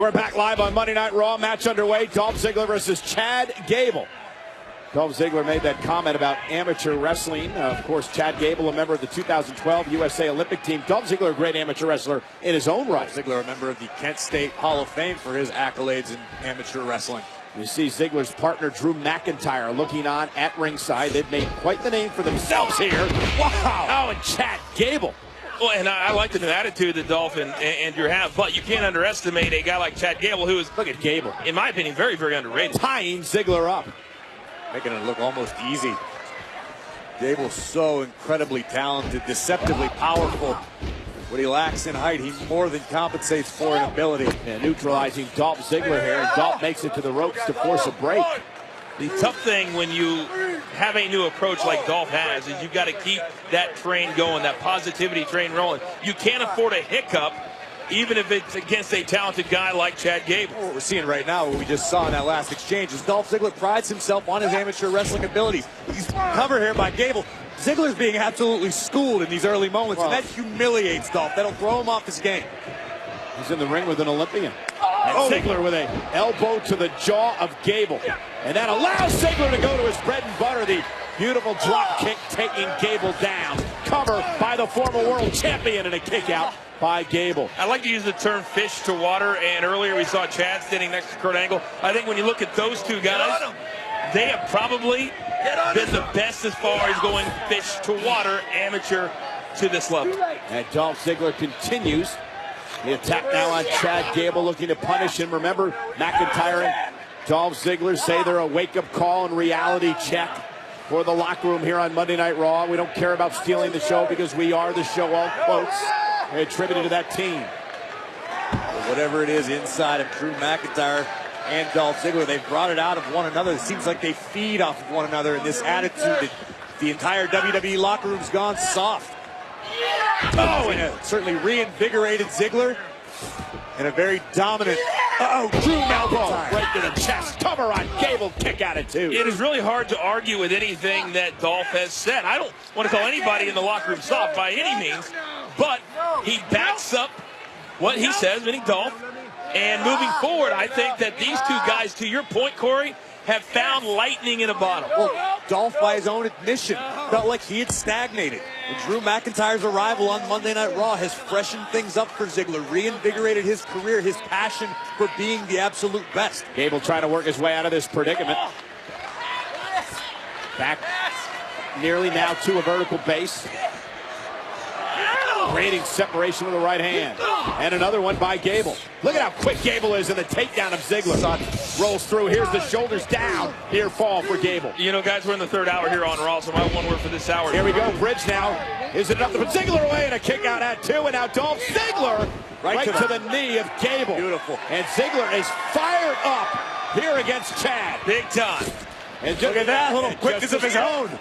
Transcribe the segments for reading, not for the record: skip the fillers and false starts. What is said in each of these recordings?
We're back live on Monday Night Raw. Match underway. Dolph Ziggler versus Chad Gable. Dolph Ziggler made that comment about amateur wrestling. Of course, Chad Gable, a member of the 2012 USA Olympic team. Dolph Ziggler, a great amateur wrestler in his own right. Ziggler, a member of the Kent State Hall of Fame for his accolades in amateur wrestling. You see Ziggler's partner, Drew McIntyre, looking on at ringside. They've made quite the name for themselves here. Wow. Oh, and Chad Gable. Well, and I like the new attitude that Dolph and Drew have, but you can't underestimate a guy like Chad Gable, who is, look at Gable, in my opinion, very, very underrated. Tying Ziggler up. Making it look almost easy. Gable's so incredibly talented, deceptively powerful. What he lacks in height, he more than compensates for in ability. And neutralizing Dolph Ziggler here, and Dolph makes it to the ropes to force a break. The tough thing when you have a new approach like Dolph has is you've got to keep that train going, that positivity train rolling. You can't afford a hiccup, even if it's against a talented guy like Chad Gable. What we're seeing right now, what we just saw in that last exchange, is Dolph Ziggler prides himself on his amateur wrestling abilities. He's covered here by Gable. Ziggler's being absolutely schooled in these early moments, and that humiliates Dolph. That'll throw him off his game. He's in the ring with an Olympian. And Ziggler with an elbow to the jaw of Gable. And that allows Ziggler to go to his bread and butter. The beautiful drop kick taking Gable down. Cover by the former world champion, and a kick out by Gable. I like to use the term fish to water, and earlier we saw Chad standing next to Kurt Angle. I think when you look at those two guys, they have probably been the best as far as going fish to water amateur to this level. And Dolph Ziggler continues the attack now on Chad Gable, looking to punish him. Remember, McIntyre and Dolph Ziggler say they're a wake-up call and reality check for the locker room here on Monday Night Raw. We don't care about stealing the show because we are the show, all quotes attributed to that team. Whatever it is inside of Drew McIntyre and Dolph Ziggler, they've brought it out of one another. It seems like they feed off of one another in this attitude that the entire WWE locker room's gone soft. Oh, and it certainly reinvigorated Ziggler and a very dominant Drew elbow right to the chest. Cover on Gable, kick out at two. It is really hard to argue with anything that Dolph has said. I don't want to call anybody in the locker room soft by any means, but he backs up what he says, meaning Dolph. And moving forward, I think that these two guys, to your point, Corey, have found lightning in a bottle. Well, Dolph, by his own admission, felt like he had stagnated. And Drew McIntyre's arrival on Monday Night Raw has freshened things up for Ziggler, reinvigorated his career, his passion for being the absolute best. Gable trying to work his way out of this predicament. Back nearly now to a vertical base. Creating separation with the right hand. And another one by Gable. Look at how quick Gable is in the takedown of Ziggler. Rolls through. Here's the shoulders down. Near fall for Gable. You know, guys, we're in the third hour here on Raw, so my one word for this hour. Here we go. Bridge now. Is it enough to put Ziggler away, and a kick out at two? And now Dolph Ziggler right to the knee of Gable. Beautiful. And Ziggler is fired up here against Chad. Big time. And look at that little quickness of his own.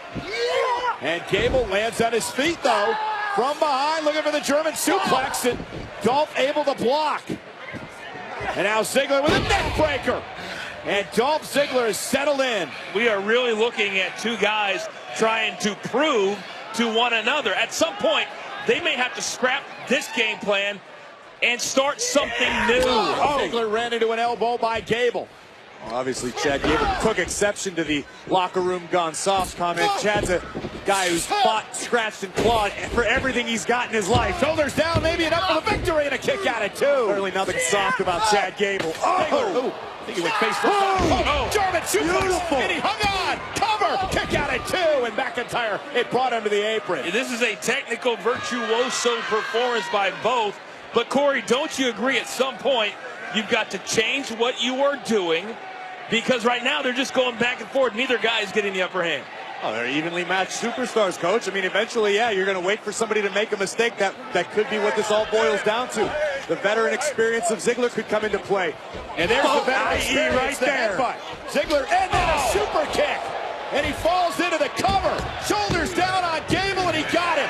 And Gable lands on his feet, though. From behind, looking for the German suplex, and Dolph able to block. And now Ziggler with a neck breaker. And Dolph Ziggler is settled in. We are really looking at two guys trying to prove to one another. At some point, they may have to scrap this game plan and start something new. Ziggler ran into an elbow by Gable. Well, obviously, Chad Gable took exception to the locker room gone soft comment. Chad's a guy who's fought, scratched, and clawed for everything he's got in his life. Shoulders down, maybe enough for the victory, and a kick out at two. Certainly nothing soft about Chad Gable. I think he went face first. German suplex, and he hung on. Cover, kick out at two, and McIntyre, it brought him to the apron. This is a technical virtuoso performance by both. But, Corey, don't you agree at some point you've got to change what you are doing? Because right now they're just going back and forth. Neither guy is getting the upper hand. Oh, they're evenly matched superstars, Coach. I mean, eventually, yeah, you're going to wait for somebody to make a mistake. That could be what this all boils down to. The veteran experience of Ziggler could come into play. And there's the veteran experience right there. Ziggler, and then a super kick. And he falls into the cover. Shoulders down on Gable, and he got him.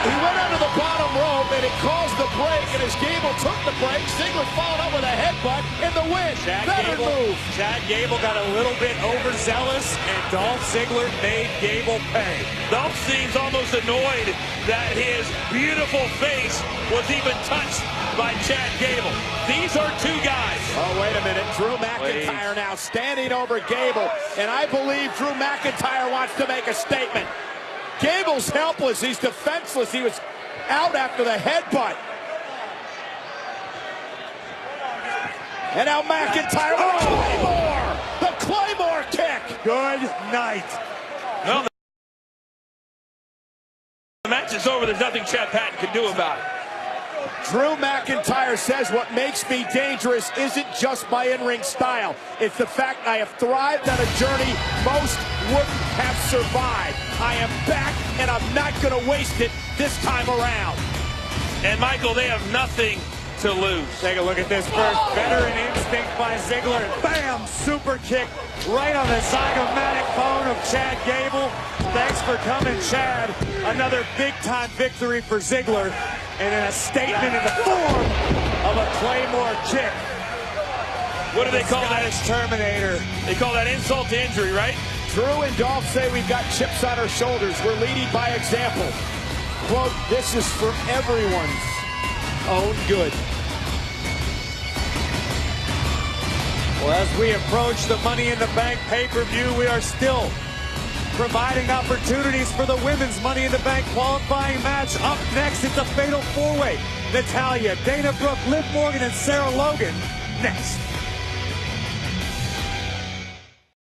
He went under the bottom rope, and it calls the break, and as Gable took the break, Ziggler followed up with a headbutt in the win. Better move. Chad Gable got a little bit overzealous, and Dolph Ziggler made Gable pay. Dolph seems almost annoyed that his beautiful face was even touched by Chad Gable. These are two guys. Oh, wait a minute. Drew McIntyre now standing over Gable, and I believe Drew McIntyre wants to make a statement. Gable's helpless. He's defenseless. He was out after the headbutt. And now McIntyre, Claymore! The Claymore kick! Good night. Well, the match is over. There's nothing Chad Patton can do about it. Drew McIntyre says what makes me dangerous isn't just my in-ring style. It's the fact I have thrived on a journey most wouldn't have survived. I am back, and I'm not going to waste it this time around. And, Michael, they have nothing to lose. Take a look at this first. Veteran instinct by Ziggler. Bam! Super kick right on the zygomatic bone of Chad Gable. Thanks for coming, Chad. Another big-time victory for Ziggler. And then a statement in the form of a Claymore kick. What do they call that? Terminator. They call that insult to injury, right? Drew and Dolph say we've got chips on our shoulders. We're leading by example. Quote, this is for everyone's own good. Well, as we approach the Money in the Bank pay-per-view, we are still providing opportunities for the women's Money in the Bank qualifying match. Up next, it's a fatal four-way. Natalya, Dana Brooke, Liv Morgan, and Sarah Logan next.